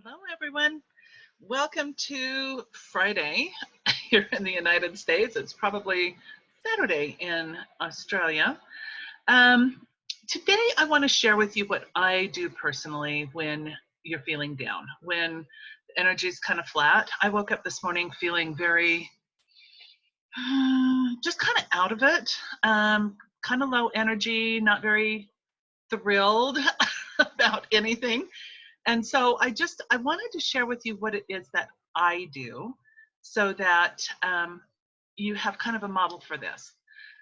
Hello, everyone. Welcome to Friday here in the United States. It's probably Saturday in Australia. Um, Today, I want to share with you what I do personally when you're feeling down, when the energy is kind of flat. I woke up this morning feeling very, just kind of out of it, kind of low energy, not very thrilled about anything. And so I wanted to share with you what it is that I do so that you have kind of a model for this.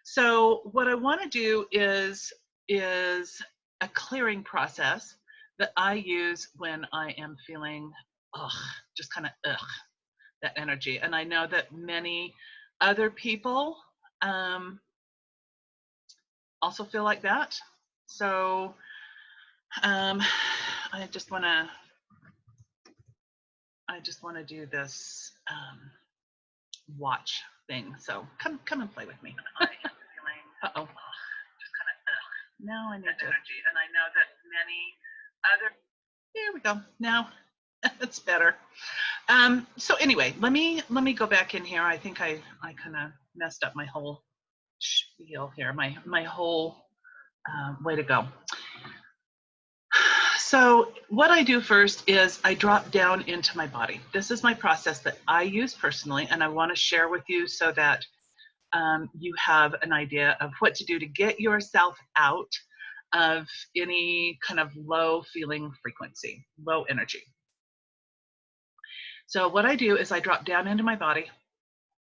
So what I want to do is a clearing process that I use when I am feeling ugh, just kind of that energy. And I know that many other people also feel like that. So um, I just want to do this watch thing. So come and play with me. Uh-oh. Just kind of now I need to energy, and I know that many other. There we go. Now it's better. So anyway, let me go back in here. I think I kind of messed up my whole spiel here. My whole way to go. So what I do first is I drop down into my body. This is my process that I use personally, and I want to share with you so that you have an idea of what to do to get yourself out of any kind of low feeling frequency, low energy. So what I do is I drop down into my body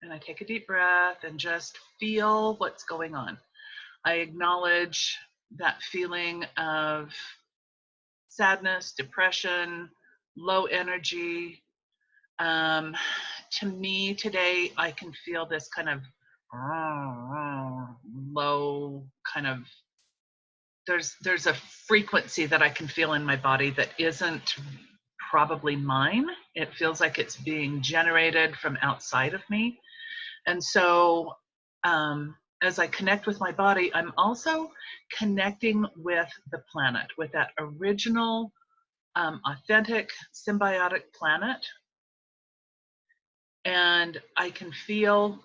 and I take a deep breath and just feel what's going on. I acknowledge that feeling of sadness, depression, low energy. To me today, I can feel this kind of low kind of, there's a frequency that I can feel in my body that isn't probably mine. It feels like it's being generated from outside of me. And so as I connect with my body, I'm also connecting with the planet, with that original, authentic, symbiotic planet. And I can feel,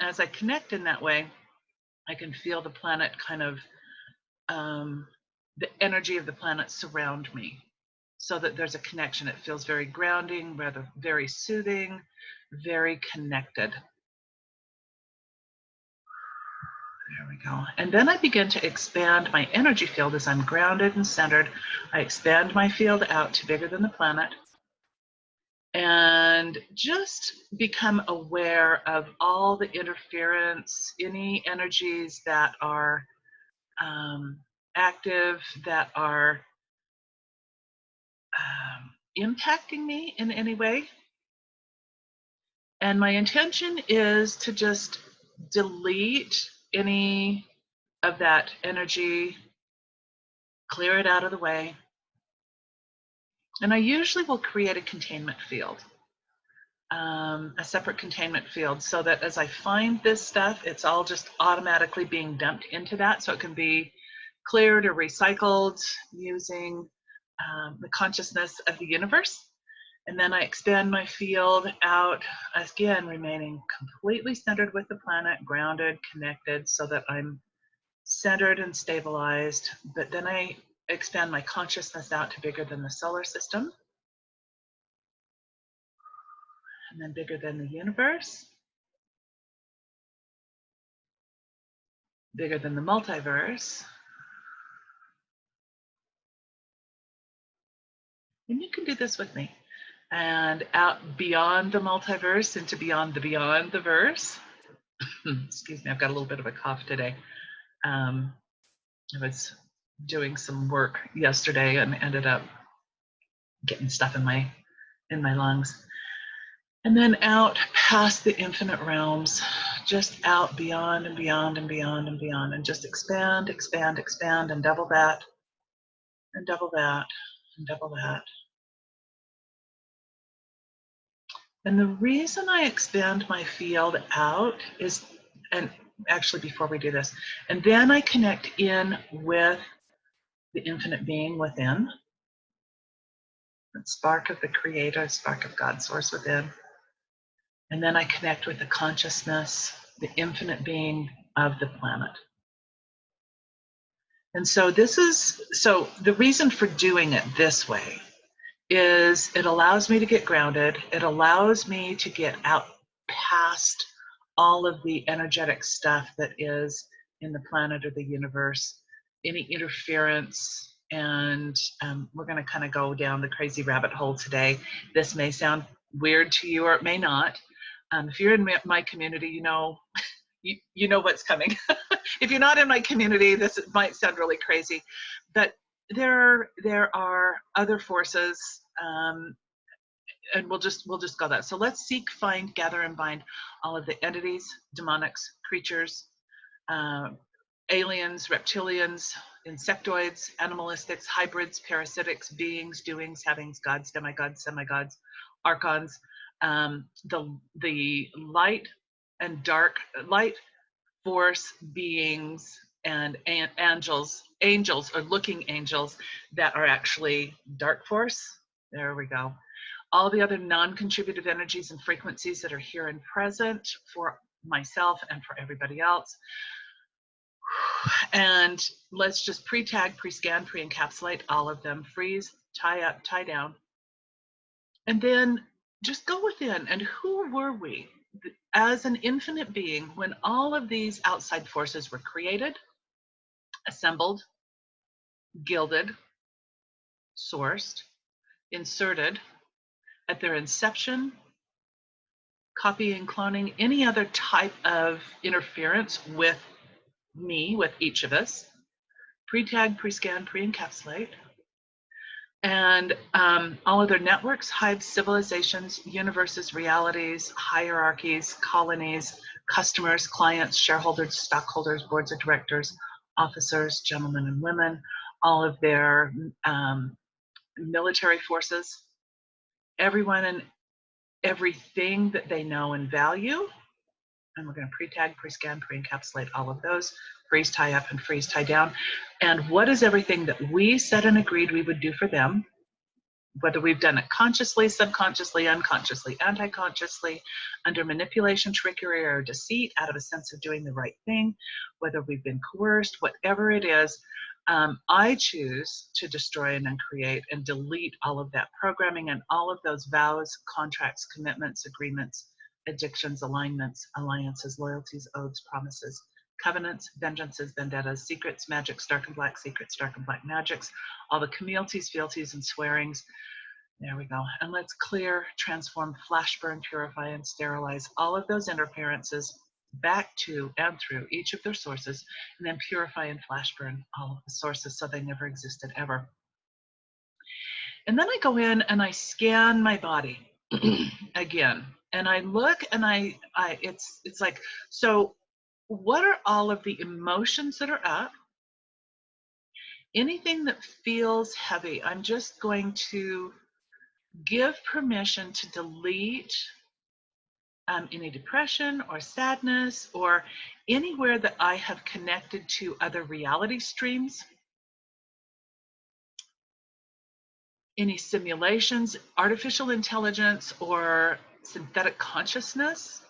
as I connect in that way, I can feel the planet kind of, the energy of the planet surround me so that there's a connection. It feels very grounding, rather very soothing, very connected. There we go. And then I begin to expand my energy field as I'm grounded and centered. I expand my field out to bigger than the planet and just become aware of all the interference, any energies that are active, that are impacting me in any way. And my intention is to just delete any of that energy, clear it out of the way. And I usually will create a containment field, a separate containment field, so that as I find this stuff, it's all just automatically being dumped into that. So it can be cleared or recycled using the consciousness of the universe. And then I expand my field out, again, remaining completely centered with the planet, grounded, connected, so that I'm centered and stabilized. But then I expand my consciousness out to bigger than the solar system, and then bigger than the universe, bigger than the multiverse. And you can do this with me. And out beyond the multiverse into beyond the verse. Excuse me, I've got a little bit of a cough today. I was doing some work yesterday and ended up getting stuff in my lungs. And then out past the infinite realms, just out beyond and beyond and beyond and beyond, and just expand, expand, expand, and double that, and double that, and double that. And the reason I expand my field out is, and actually before we do this, and then I connect in with the infinite being within. that spark of the Creator, spark of God source within. And then I connect with the consciousness, the infinite being of the planet. And so the reason for doing it this way is it allows me to get grounded. It allows me to get out past all of the energetic stuff that is in the planet or the universe, any interference. And we're going to kind of go down the crazy rabbit hole today. This may sound weird to you, or it may not. If you're in my community, you know what's coming. If you're not in my community, this might sound really crazy, but there are other forces, and we'll just go that. So let's seek, find, gather, and bind all of the entities, demonics, creatures, aliens, reptilians, insectoids, animalistics, hybrids, parasitics, beings, doings, havings, gods, demigods, semigods, archons, the light and dark, light force beings, and angels or looking angels that are actually dark force. There we go. All the other non-contributive energies and frequencies that are here and present for myself and for everybody else. And let's just pre-tag, pre-scan, pre-encapsulate all of them, freeze, tie up, tie down, and then just go within. And who were we as an infinite being when all of these outside forces were created, assembled, gilded, sourced, inserted at their inception, copying, cloning, any other type of interference with me, with each of us, pre-tag, pre-scan, pre-encapsulate, and all other networks, hives, civilizations, universes, realities, hierarchies, colonies, customers, clients, shareholders, stockholders, boards of directors, officers, gentlemen and women, all of their military forces, everyone and everything that they know and value. And we're going to pre-tag, pre-scan, pre-encapsulate all of those, freeze, tie up, and freeze, tie down. And what is everything that we said and agreed we would do for them, whether we've done it consciously, subconsciously, unconsciously, anti-consciously, under manipulation, trickery, or deceit, out of a sense of doing the right thing, whether we've been coerced, whatever it is, I choose to destroy and uncreate and delete all of that programming and all of those vows, contracts, commitments, agreements, addictions, alignments, alliances, loyalties, oaths, promises, covenants, vengeances, vendettas, secrets, magics, dark and black secrets, dark and black magics, all the communities, fealties, and swearings. There we go. And let's clear, transform, flash burn, purify, and sterilize all of those interferences back to and through each of their sources, and then purify and flash burn all of the sources so they never existed ever. And then I go in and I scan my body again, and I look, and it's like, so what are all of the emotions that are up? Anything that feels heavy, I'm just going to give permission to delete any depression or sadness or anywhere that I have connected to other reality streams, any simulations, artificial intelligence, or synthetic consciousness,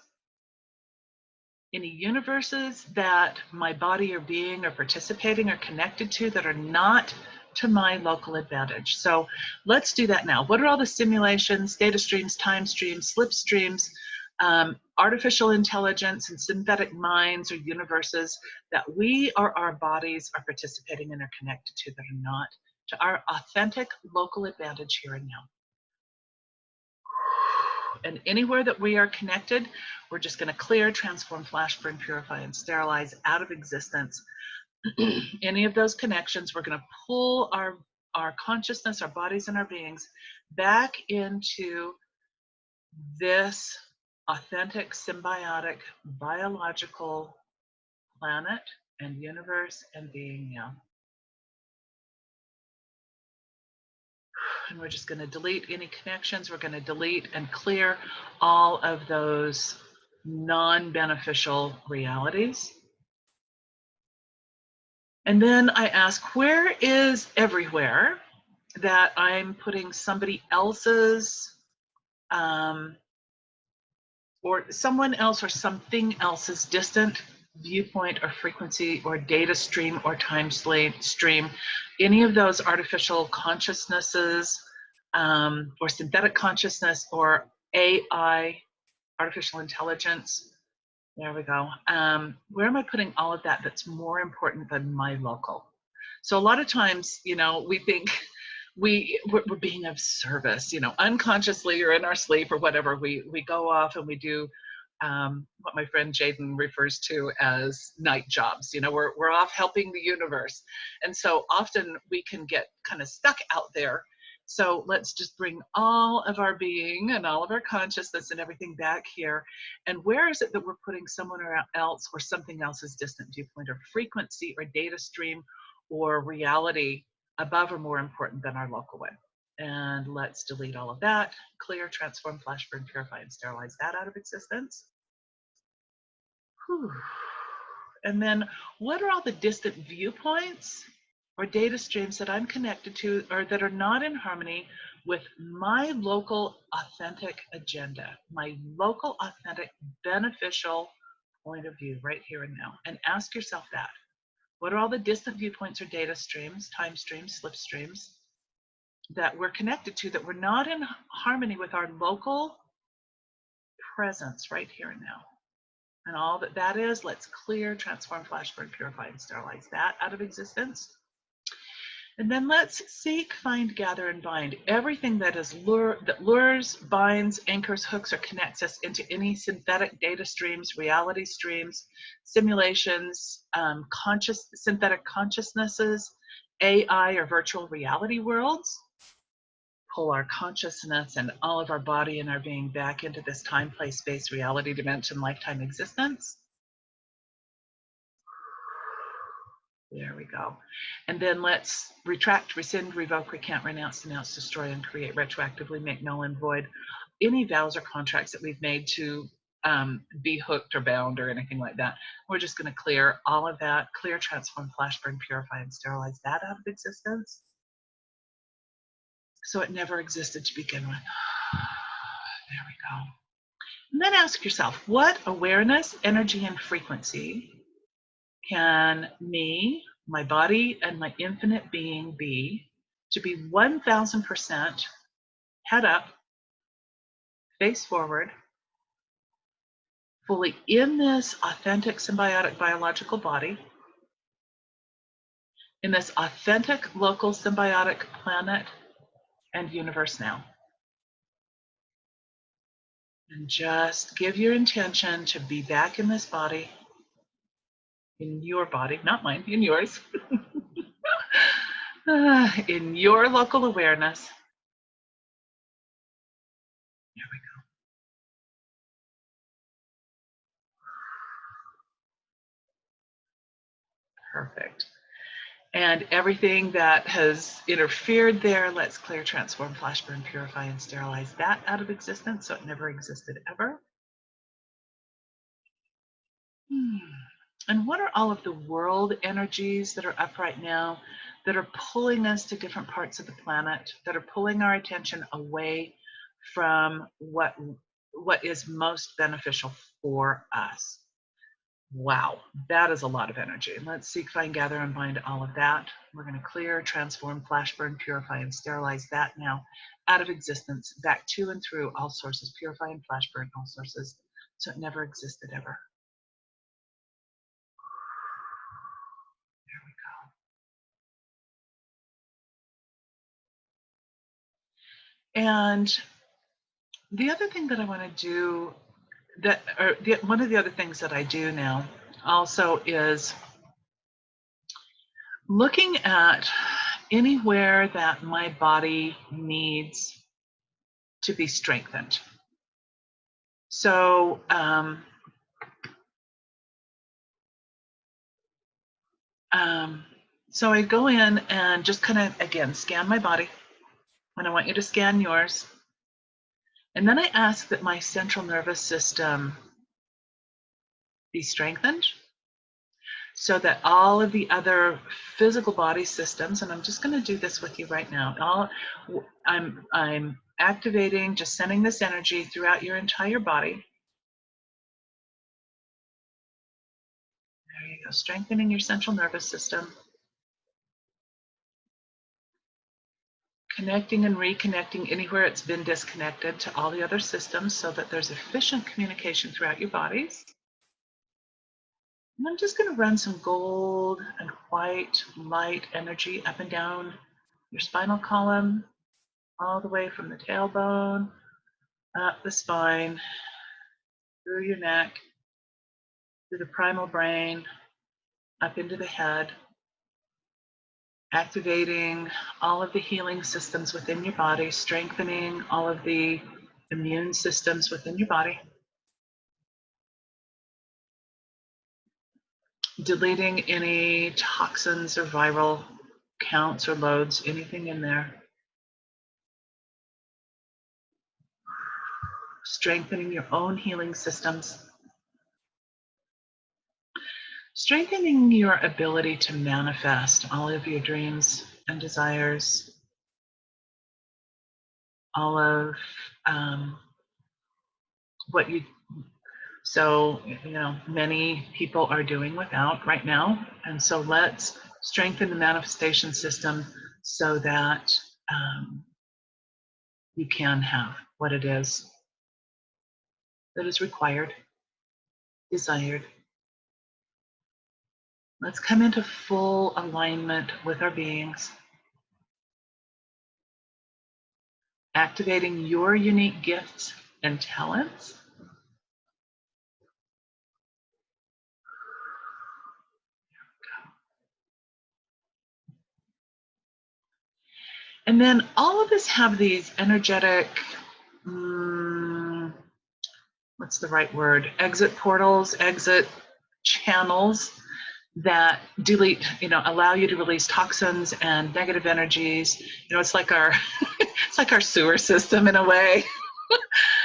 any universes that my body or being or participating or connected to that are not to my local advantage. So let's do that now. What are all the simulations, data streams, time streams, slipstreams, artificial intelligence and synthetic minds or universes that we or our bodies are participating in or connected to that are not to our authentic local advantage here and now? And anywhere that we are connected, we're just going to clear, transform, flash burn, purify, and sterilize out of existence any of those connections. We're going to pull our consciousness, our bodies, and our beings back into this authentic, symbiotic, biological planet and universe and being now. And we're just going to delete any connections. We're going to delete and clear all of those non-beneficial realities. And then I ask, where is everywhere that I'm putting somebody else's or someone else or something else's distant viewpoint or frequency or data stream or time stream, any of those artificial consciousnesses or synthetic consciousness or AI, artificial intelligence. There we go. Where am I putting all of that that's more important than my local? So a lot of times, you know, we think we're being of service, you know, unconsciously or in our sleep or whatever. We go off and we do what my friend Jaden refers to as night jobs. You know, we're off helping the universe, and so often we can get kind of stuck out there. So let's just bring all of our being and all of our consciousness and everything back here. And where is it that we're putting someone else or something else's distant viewpoint or frequency or data stream or reality above or more important than our local one? And let's delete all of that, clear, transform, flash, burn, purify, and sterilize that out of existence. Whew. And then what are all the distant viewpoints or data streams that I'm connected to or that are not in harmony with my local authentic agenda, my local authentic beneficial point of view right here and now? And ask yourself that. What are all the distant viewpoints or data streams, time streams, slip streams that we're connected to that we're not in harmony with our local presence right here and now? And all that is, let's clear, transform, flash, burn, purify, and sterilize that out of existence. And then let's seek, find, gather, and bind everything that is that lures, binds, anchors, hooks, or connects us into any synthetic data streams, reality streams, simulations, synthetic consciousnesses, AI, or virtual reality worlds. Pull our consciousness and all of our body and our being back into this time, place, space, reality, dimension, lifetime existence. There we go. And then let's retract, rescind, revoke, recant, renounce, denounce, destroy, and create, retroactively make null and void any vows or contracts that we've made to be hooked or bound or anything like that. We're just going to clear all of that, clear, transform, flash, burn, purify, and sterilize that out of existence. So it never existed to begin with. There we go. And then ask yourself, what awareness, energy, and frequency can me, my body, and my infinite being be to be 1000% head up, face forward, fully in this authentic symbiotic biological body, in this authentic local symbiotic planet and universe now? And just give your intention to be back in this body, in your body, not mine, in yours, in your local awareness. There we go. Perfect. And everything that has interfered there, let's clear, transform, flash, burn, purify, and sterilize that out of existence so it never existed ever. And what are all of the world energies that are up right now that are pulling us to different parts of the planet, that are pulling our attention away from what is most beneficial for us? Wow, that is a lot of energy. Let's seek, find, gather, and bind all of that. We're going to clear, transform, flash, burn, purify, and sterilize that now out of existence, back to and through all sources, purify and flash burn all sources, so it never existed ever. There we go. And the other thing that I want to do, one of the other things that I do now also is looking at anywhere that my body needs to be strengthened. So so I go in and just kind of, again, scan my body, and I want you to scan yours. And then I ask that my central nervous system be strengthened. so that all of the other physical body systems, and I'm just going to do this with you right now. I'm activating, just sending this energy throughout your entire body. There you go, strengthening your central nervous system, connecting and reconnecting anywhere it's been disconnected to all the other systems so that there's efficient communication throughout your bodies. And I'm just going to run some gold and white light energy up and down your spinal column, all the way from the tailbone, up the spine, through your neck, through the primal brain, up into the head, activating all of the healing systems within your body, strengthening all of the immune systems within your body, deleting any toxins or viral counts or loads, anything in there, strengthening your own healing systems, strengthening your ability to manifest all of your dreams and desires, all of what you, so, many people are doing without right now. And so let's strengthen the manifestation system so that you can have what it is that is required, desired. Let's come into full alignment with our beings, activating your unique gifts and talents. And then all of us have these energetic, what's the right word? Exit portals, exit channels that delete, allow you to release toxins and negative energies. It's like our, it's like our sewer system in a way.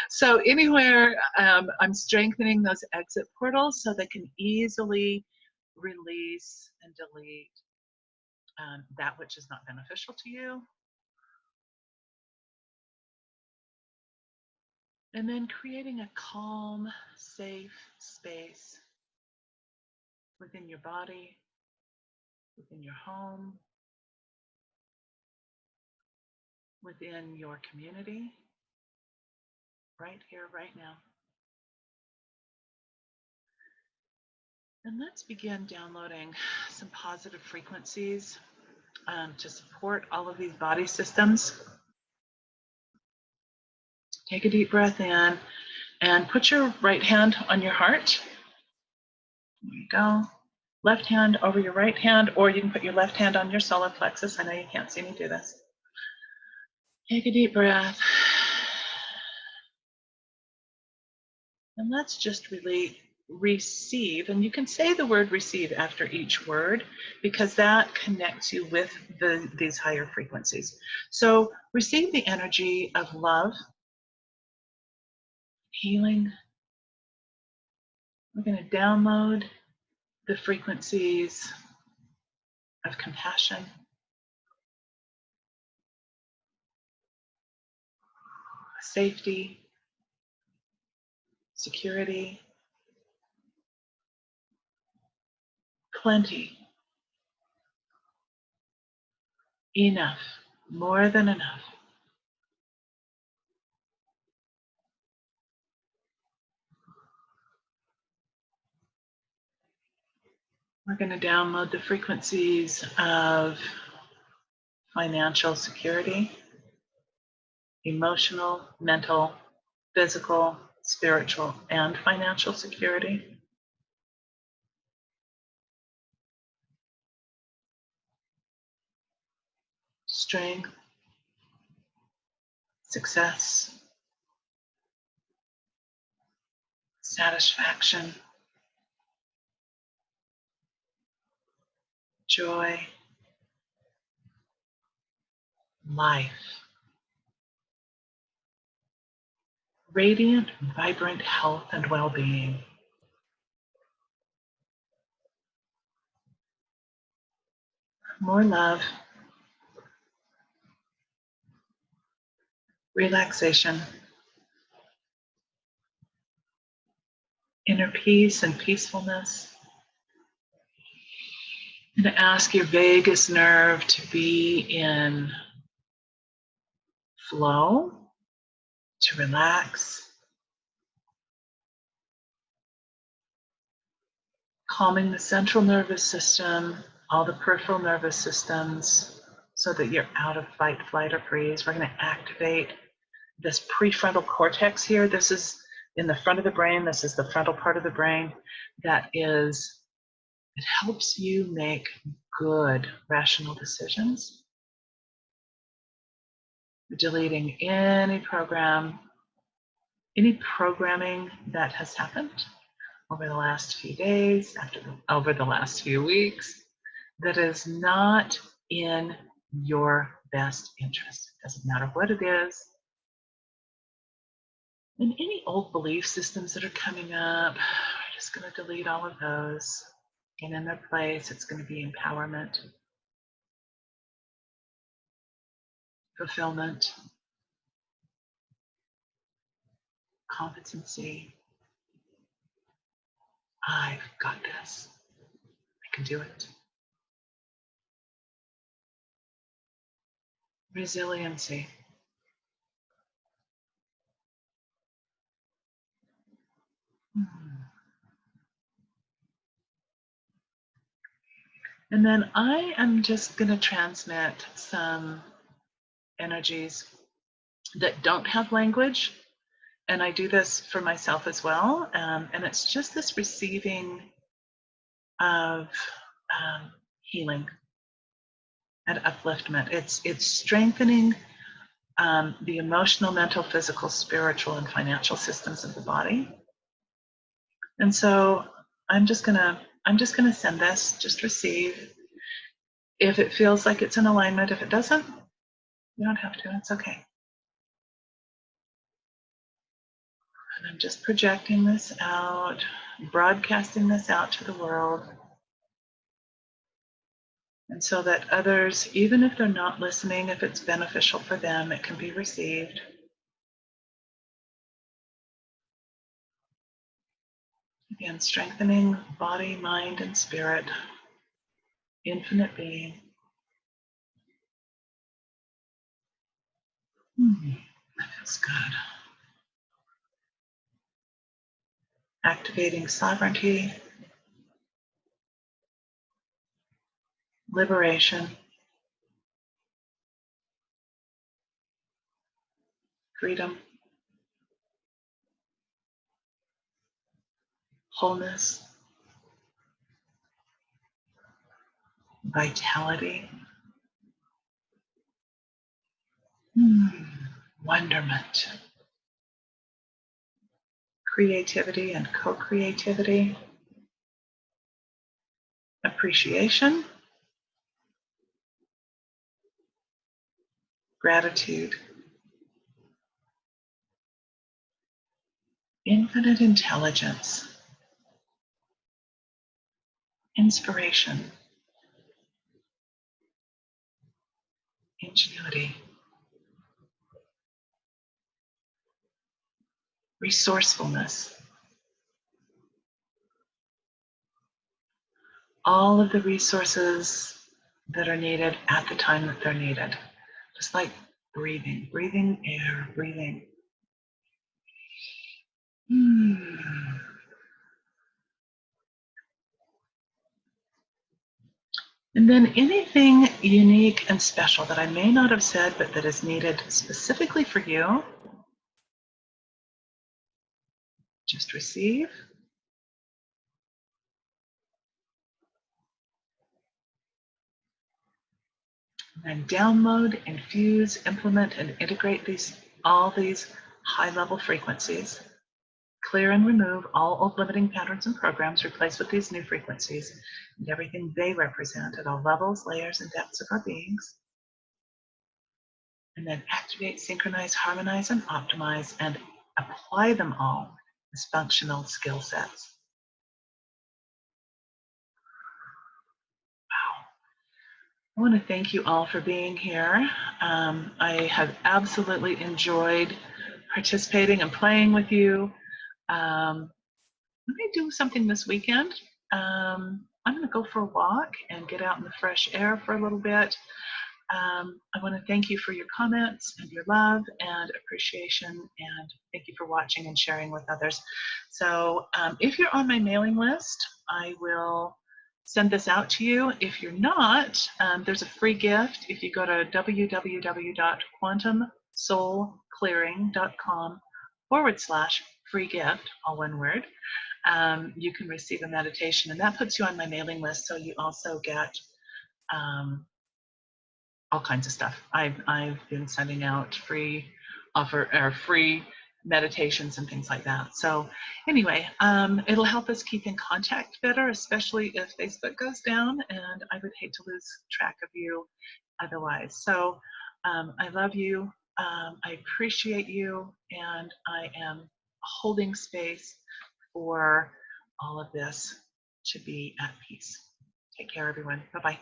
So anywhere, I'm strengthening those exit portals so they can easily release and delete that which is not beneficial to you. And then creating a calm, safe space within your body, within your home, within your community, right here, right now. And let's begin downloading some positive frequencies to support all of these body systems. Take a deep breath in and put your right hand on your heart. There you go. Left hand over your right hand, or you can put your left hand on your solar plexus. I know you can't see me do this. Take a deep breath. And let's just really receive, and you can say the word receive after each word because that connects you with these higher frequencies. So receive the energy of love, healing. We're going to download the frequencies of compassion, safety, security, plenty, enough, more than enough. We're going to download the frequencies of financial security, emotional, mental, physical, spiritual, and financial security. Strength, success, satisfaction, joy, life, radiant, vibrant health and well-being. more love, relaxation, inner peace and peacefulness. I'm going to ask your vagus nerve to be in flow, to relax, calming the central nervous system, all the peripheral nervous systems, so that you're out of fight, flight, or freeze. We're going to activate this prefrontal cortex here. This is in the front of the brain. This is the frontal part of the brain that is, it helps you make good, rational decisions. Deleting any programming that has happened over the last few days, over the last few weeks, that is not in your best interest. It doesn't matter what it is. And any old belief systems that are coming up, we're just going to delete all of those. And in their place, it's going to be empowerment, fulfillment, competency. I've got this. I can do it. Resiliency. And then I am just going to transmit some energies that don't have language. And I do this for myself as well. And it's just this receiving of healing and upliftment. It's strengthening the emotional, mental, physical, spiritual, and financial systems of the body. And so I'm just gonna send this, just receive. If it feels like it's in alignment, if it doesn't, you don't have to, it's okay. And I'm just projecting this out, broadcasting this out to the world. And so that others, even if they're not listening, if it's beneficial for them, it can be received. Again, strengthening body, mind, and spirit, infinite being. That feels good. Activating sovereignty, liberation, freedom, wholeness, vitality, wonderment, creativity and co-creativity, appreciation, gratitude, infinite intelligence, inspiration, ingenuity, resourcefulness, all of the resources that are needed at the time that they're needed. Just like breathing, breathing air, breathing. And then anything unique and special that I may not have said, but that is needed specifically for you, just receive. And download, infuse, implement, and integrate all these high-level frequencies. Clear and remove all old limiting patterns and programs, replace with these new frequencies and everything they represent at all levels, layers, and depths of our beings. And then activate, synchronize, harmonize, and optimize, and apply them all as functional skill sets. Wow. I want to thank you all for being here. I have absolutely enjoyed participating and playing with you. I may do something this weekend. I'm going to go for a walk and get out in the fresh air for a little bit. I want to thank you for your comments and your love and appreciation, and thank you for watching and sharing with others. So if you're on my mailing list, I will send this out to you. If you're not, there's a free gift. If you go to www.quantumsoulclearing.com/free gift, all one word, you can receive a meditation, and that puts you on my mailing list, so you also get all kinds of stuff. I've been sending out free meditations and things like that. So anyway, it'll help us keep in contact better, especially if Facebook goes down, and I would hate to lose track of you otherwise. So I love you. I appreciate you, and I am holding space for all of this to be at peace. Take care, everyone. Bye-bye.